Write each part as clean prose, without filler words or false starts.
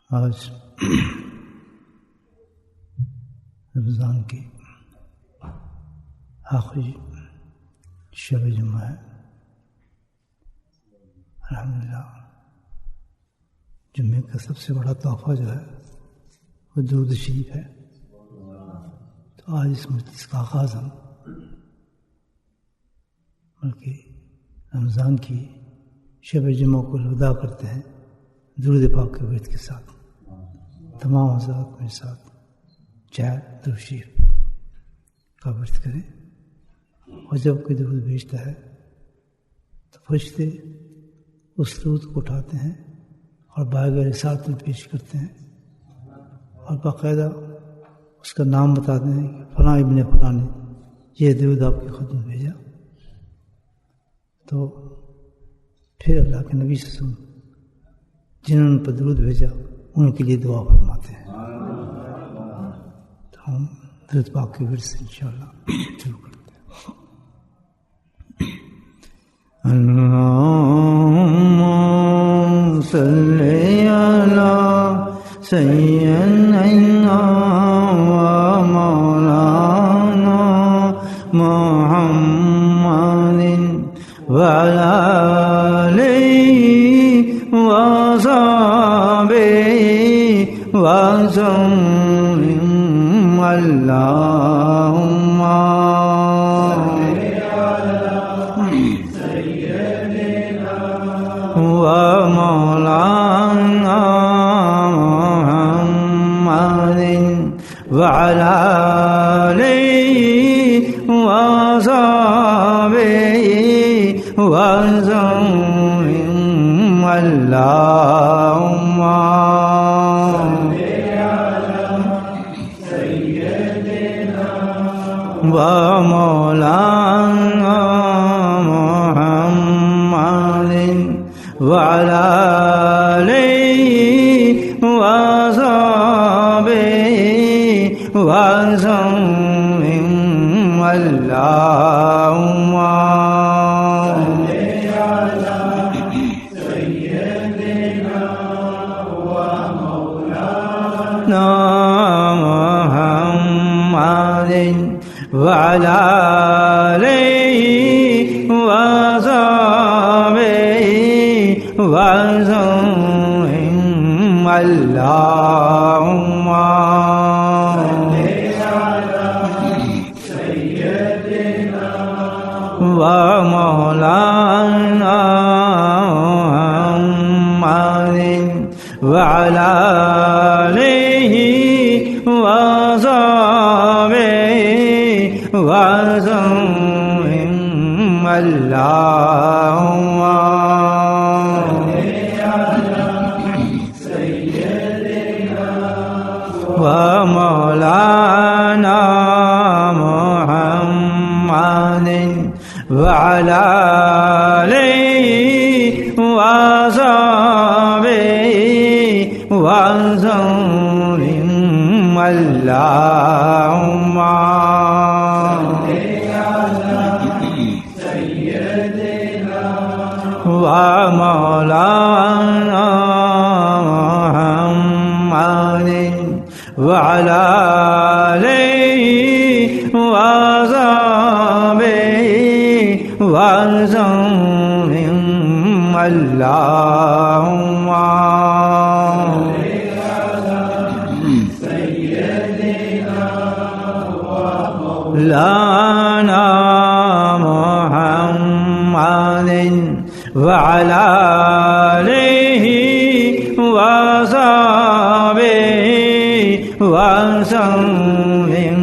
آج رمضان کی آخری شب جمعہ ہے. الحمدللہ جمعے کا سب سے بڑا تحفہ جو ہے وہ درود شریف ہے. تو آج اس مجلس کا آغاز ہم بلکہ رمضان کی شب جمعہ کو الوداع کرتے ہیں درود پاک کے ورد کے ساتھ. تمام حضرات میرے ساتھ چاہے درود شریف کا ورد کریں. اور جب کوئی درود بھیجتا ہے تو فرشتے اس درود کو اٹھاتے ہیں اور بارگاہ رسالت میں پیش کرتے ہیں اور باقاعدہ اس کا نام بتاتے ہیں کہ فلاں ابن فلاں نے یہ درود آپ کی خدمت بھیجا. تو پھر اللہ کے نبی صلی اللہ علیہ وسلم جنہوں نے پر درود بھیجا ان کے لیے دعا فرماتے ہیں. تو ہم درود پاک کے ورد سے انشاءاللہ شروع کرتے ہیں. اللہم صلی علی سیدنا و مولانا محمد وعلی آلہ وصحبہ وسلم. اللہم ومولانا محمد وعلى آله وصحبه وسلم. اللهم ومولانا محمد وعلى آله وصحبه وسلم. اللهم صل على سيدنا ومولانا محمد وعلى آله وصحبه وسلم. اللهم صل على سيدنا ومولانا محمد وعلى آله وصحبه وسلم. اللهم ومولانا محمد وعلى آله وصحبه وسلم. اللهم ومولانا محمد وعلى آله وصحبه وسلم. اللهم سيدنا ومولانا محمد وعلى آله وصحبه وسلم.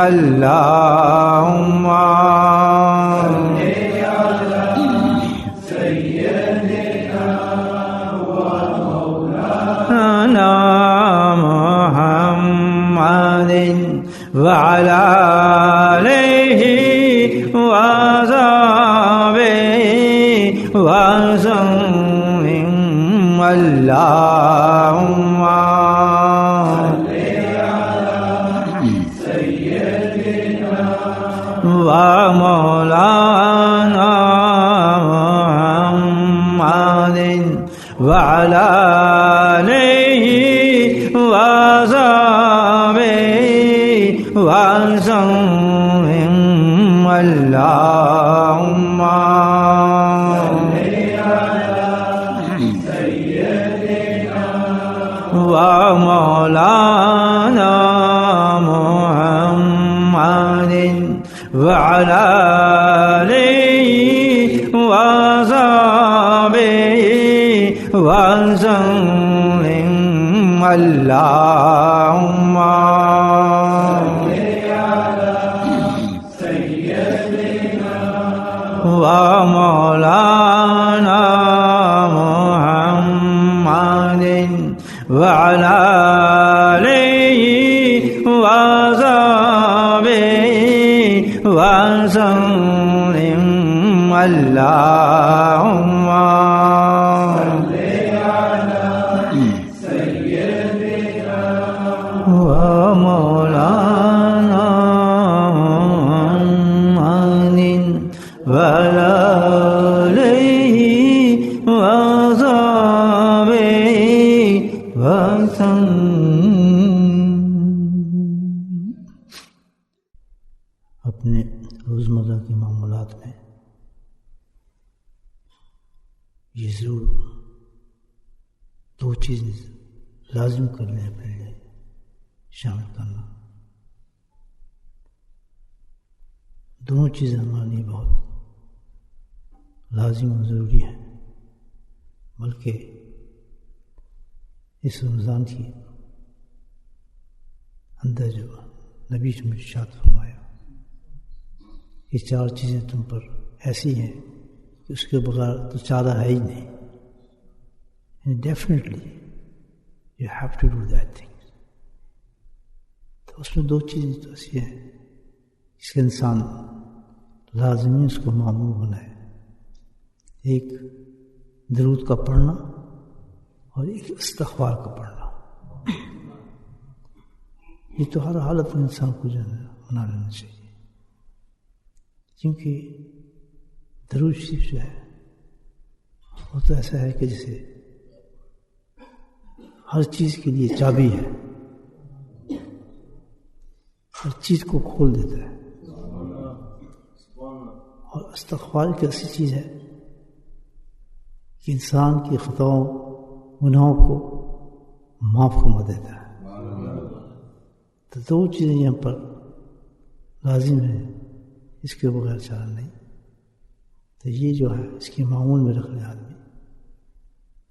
اللهم سيدنا ومولانا محمد وعلى آله وصحبه وسلم. اللهم ومولانا محمد وعلى آله ومولانا محمد وعلى آله وصحبه وسلم اللهم ومولانا محمد وعلى آله وصحبه وسلم اللهم ومولانا محمد وعلى آله وصحبه وسلم. اپنے روزمرہ کے معاملات میں یہ ضرور دو چیزیں لازم کر لیں اپنے لیے شامل کرنا. دونوں چیزیں ہمارے لیے بہت لازم و ضروری ہے، بلکہ اس رمضان کی اندر جو نبی نے ارشاد فرمایا یہ چار چیزیں تم پر ایسی ہیں کہ اس کے بغیر تو چارہ ہے ہی نہیں. Definitely you have to do that thing. تو اس میں دو چیزیں تو ایسی ہیں اس کے انسان لازمی اس کو معمول بنائے. ایک درود کا پڑھنا اور ایک استغفار کا پڑھنا. یہ تو ہر حالت میں انسان کو جو ہے بنا لینا چاہیے، کیونکہ درود شریف جو ہے وہ تو ایسا ہے کہ جیسے ہر چیز کے لیے چابی ہے، ہر چیز کو کھول دیتا ہے. اور استغفار ایک ایسی چیز ہے کہ انسان کی خطاؤں گناہوں کو معاف فرما دیتا ہے. تو دو چیزیں یہاں پر لازم ہیں، اس کے بغیر چارہ نہیں. تو یہ جو ہے اس کے معمول میں رکھ لیں آدمی،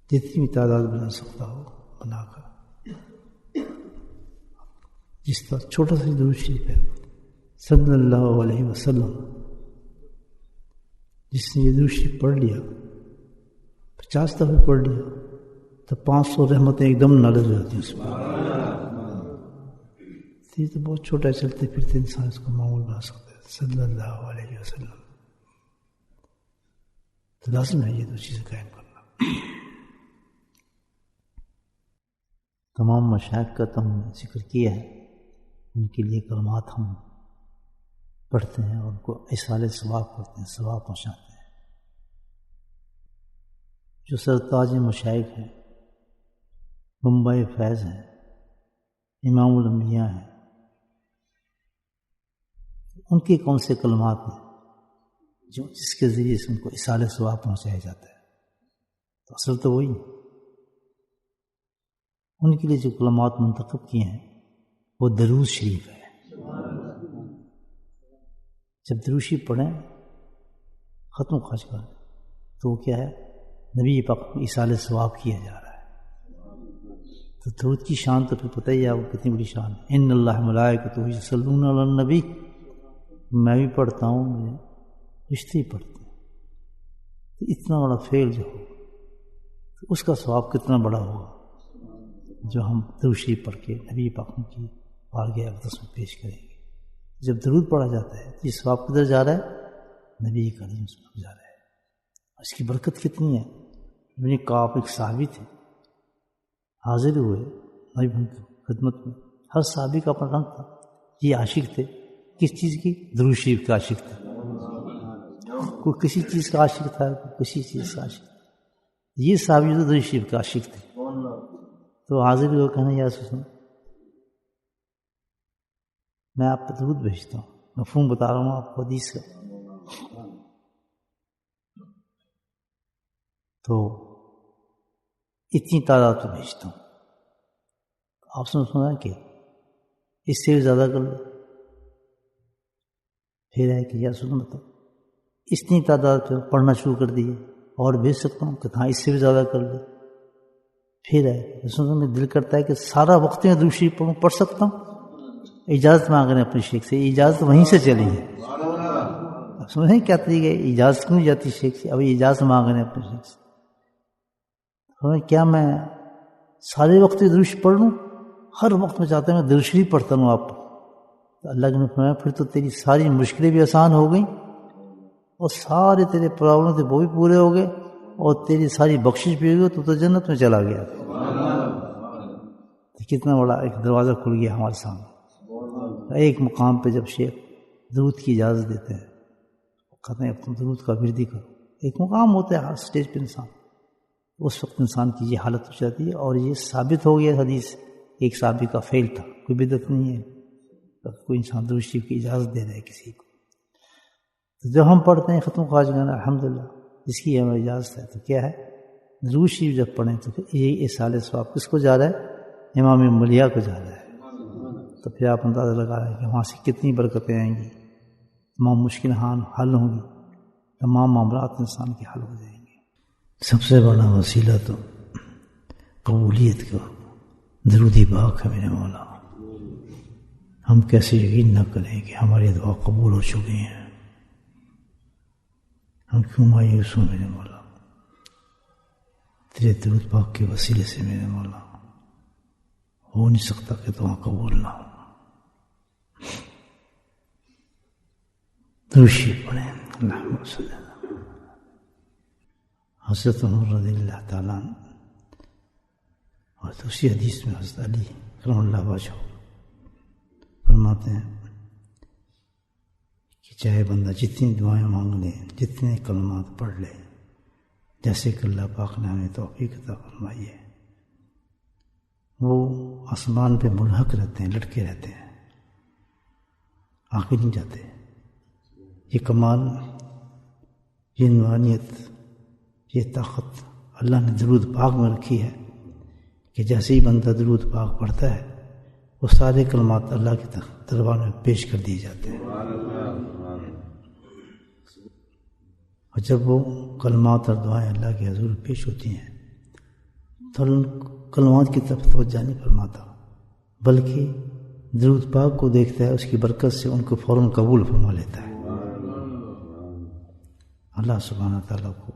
جتنی بھی تعداد بنا سکتا ہو بنا کر. جس طرح چھوٹا سا درود شریف ہے صلی اللہ علیہ وسلم، جس نے یہ درود شریف پڑھ لیا 50 دفعہ پڑھ لیا تو 500 رحمتیں ایک دم نازل ہو جاتی ہیں اس پر. یہ تو بہت چھوٹا ہے، چلتے پھرتے انسان اس کو معمول بنا سکتا ہے صلی اللہ علیہ وسلم. تو لازم ہے یہ دو چیزیں قائم کرنا. تمام مشائخ کا تو ہم نے ذکر کیا ہے، ان کے لیے کلمات ہم پڑھتے ہیں اور ان کو ایصال ثواب کرتے ہیں، ثواب پہنچاتے ہیں. جو سرتاج مشائخ ہیں، بمبئی فیض ہیں، امام الانبیاء ہیں، ان کے کون سے کلمات ہیں جو جس کے ذریعے سے ان کو ایصال ثواب پہنچایا جاتا ہے؟ تو اصل تو وہی ان کے لیے جو کلمات منتخب کیے ہیں وہ درود شریف ہے. جب درود شریف پڑھیں ختم خرچ کریں تو وہ کیا ہے؟ نبی پاک کو ایصال ثواب کیا جا رہا ہے. تو درود کی شان تو پھر پتہ ہی ہے وہ کتنی بڑی شان ہے. ان اللہ ملائکتہ یصلون علی النبی، میں بھی پڑھتا ہوں، میرے رشتے ہی پڑھتے ہیں. تو اتنا بڑا فعل جو ہو تو اس کا ثواب کتنا بڑا ہوگا جو ہم درود شریف پڑھ کے نبی پاک کی بارگاہ اقدس میں پیش کریں گے. جب درود پڑھا جاتا ہے تو یہ ثواب کدھر جا رہا ہے؟ نبی کریم صلی اللہ علیہ وسلم جا رہا ہے. اس کی برکت کتنی ہے. ابن کعب ایک صحابی تھے، حاضر ہوئے نبی کی خدمت میں. ہر صحابی کا اپنا رنگ تھا. یہ عاشق تھے کس چیز کی؟ درود شریف کا عاشق تھے. کوئی کسی چیز کا عاشق تھا، کوئی کسی چیز کا عاشق تھا. یہ صحابی تو درود شریف کا عاشق تھے. تو حاضر ہو کہنا یا رسول اللہ میں آپ کو درود بھیجتا ہوں، مفہوم بتا رہا ہوں آپ کو حدیث کا. تو اتنی تعداد تو بھیجتا ہوں. آپ سنا کہ اس سے بھی زیادہ کر لو. پھر ہے کہ یا سنو مطلب اتنی تعداد پہ پڑھنا شروع کر دیے اور بھیج سکتا ہوں کہ ہاں اس سے بھی زیادہ کر لے. پھر ہے سنو میں دل کرتا ہے کہ سارا وقت میں درود شریف پڑھوں, پڑھ سکتا ہوں. اجازت مانگ رہے ہیں اپنے شیخ سے, اجازت وہیں سے چلی ہے. اب سمجھیں کیا طریقہ ہے, اجازت کیوں جاتی شیخ سے؟ اب اجازت مانگ رہے ہیں اپنے شیخ سے. کیا میں سارے وقت میں درود شریف پڑھ لوں؟ ہر وقت میں چاہتا ہوں میں درود شریف پڑھتا ہوں آپ. تو اللہ نے فرمایا پھر تو تیری ساری مشکلیں بھی آسان ہو گئیں اور سارے تیرے پرابلم تھے وہ بھی پورے ہو گئے اور تیری ساری بخشش بھی ہوئی, تو جنت میں چلا گیا. کتنا بڑا ایک دروازہ کھل گیا ہمارے سامنے. ایک مقام پہ جب شیخ درود کی اجازت دیتے ہیں, کہتے ہیں اب تم درود کا وردی کرو. ایک مقام ہوتا ہے ہر سٹیج پہ انسان, اس وقت انسان کی یہ حالت ہو جاتی ہے. اور یہ ثابت ہو گیا حدیث, ایک صحابی کا فعل تھا, کوئی بدعت نہیں ہے. کوئی انسان درود شریف کی اجازت دے رہا ہے کسی کو, تو جب ہم پڑھتے ہیں ختم خواج گانا الحمدللہ جس کی ہمیں اجازت ہے, تو کیا ہے درود شریف جب پڑھیں تو یہ اصالِ ثواب کس کو جا رہا ہے؟ امام ملیہ کو جا رہا ہے. تو پھر آپ اندازہ لگا رہے ہیں کہ وہاں سے کتنی برکتیں آئیں گی, تمام مشکل حل ہوں گی, تمام معاملات انسان کے حل ہو جائیں گے. سب سے بڑا وسیلہ تو قبولیت کا درود پاک ہے میرے مولا. ہم کیسے یقین نہ کریں کہ ہماری دعا قبول ہو چکی ہیں؟ ہم کیوں مایوس ہوں میرے مولا؟ تیرے درود پاک کے وسیلے سے میرے مولا ہو نہیں سکتا کہ دعا قبول نہ ہو. درود شریف پڑھیں. اللہم صلی اللہ. حضرت عمر رضی اللہ تعالیٰ اور دوسری حدیث میں حضرت علی کرم اللہ وجہہ فرماتے ہیں کہ چاہے بندہ جتنی دعائیں مانگ لے, جتنے کلمات پڑھ لے, جیسے کہ اللہ پاک نے ہمیں توفیق عطا فرمائی ہے, وہ آسمان پہ ملحق رہتے ہیں, لٹکے رہتے ہیں, آگے نہیں جاتے. یہ کمال, یہ نورانیت, یہ طاقت اللہ نے درود پاک میں رکھی ہے کہ جیسے ہی بندہ درود پاک پڑھتا ہے وہ سارے کلمات اللہ کے دربار میں پیش کر دیے جاتے ہیں. اور جب وہ کلمات اور دعائیں اللہ کے حضور پیش ہوتی ہیں تو کلمات کی طرف توجہ نہیں فرماتا, بلکہ درود پاک کو دیکھتا ہے, اس کی برکت سے ان کو فوراً قبول فرما لیتا ہے. اللہ سبحانہ تعالیٰ کو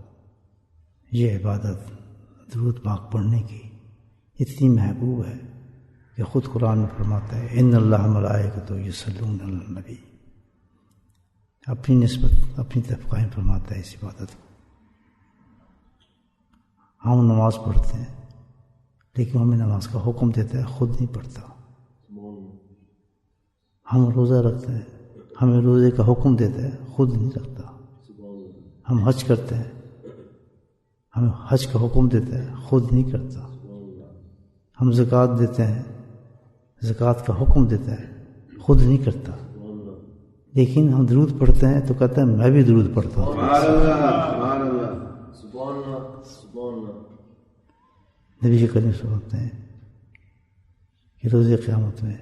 یہ عبادت درود پاک پڑھنے کی اتنی محبوب ہے کہ خود قرآن میں فرماتا ہے ان اللہ ملائکتہ یصلون علی النبی. اپنی نسبت اپنی طرف قائم فرماتا ہے اس عبادت کو. ہم نماز پڑھتے ہیں لیکن ہمیں نماز کا حکم دیتا ہے, خود نہیں پڑھتا. ہم روزہ رکھتے ہیں, ہمیں روزے کا حکم دیتا ہے, خود نہیں رکھتا. ہم حج کرتے ہیں, ہمیں حج کا حکم دیتا ہے, خود نہیں کرتا. ہم زکوٰۃ دیتے ہیں, زکوٰۃ کا حکم دیتا ہے, خود نہیں کرتا. لیکن ہم درود پڑھتے ہیں تو کہتا ہے میں بھی درود پڑھتا ہوں. نبی کریم صلی اللہ علیہ وسلم کہتے ہیں کہ روز قیامت میں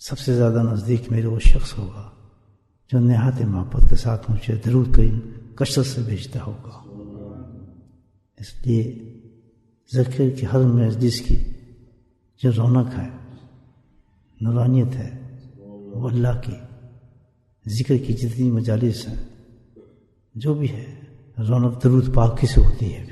سب سے زیادہ نزدیک میرے وہ شخص ہوگا جو نہایت محبت کے ساتھ مجھے درود کریم کثرت سے بھیجتا ہوگا. اس لیے ذکر کی ہر مجلس کی جو رونق ہے, نورانیت ہے, وہ اللہ کی ذکر کی جتنی مجالس ہیں, جو بھی ہے رونق درود پاک کی سے ہوتی ہے.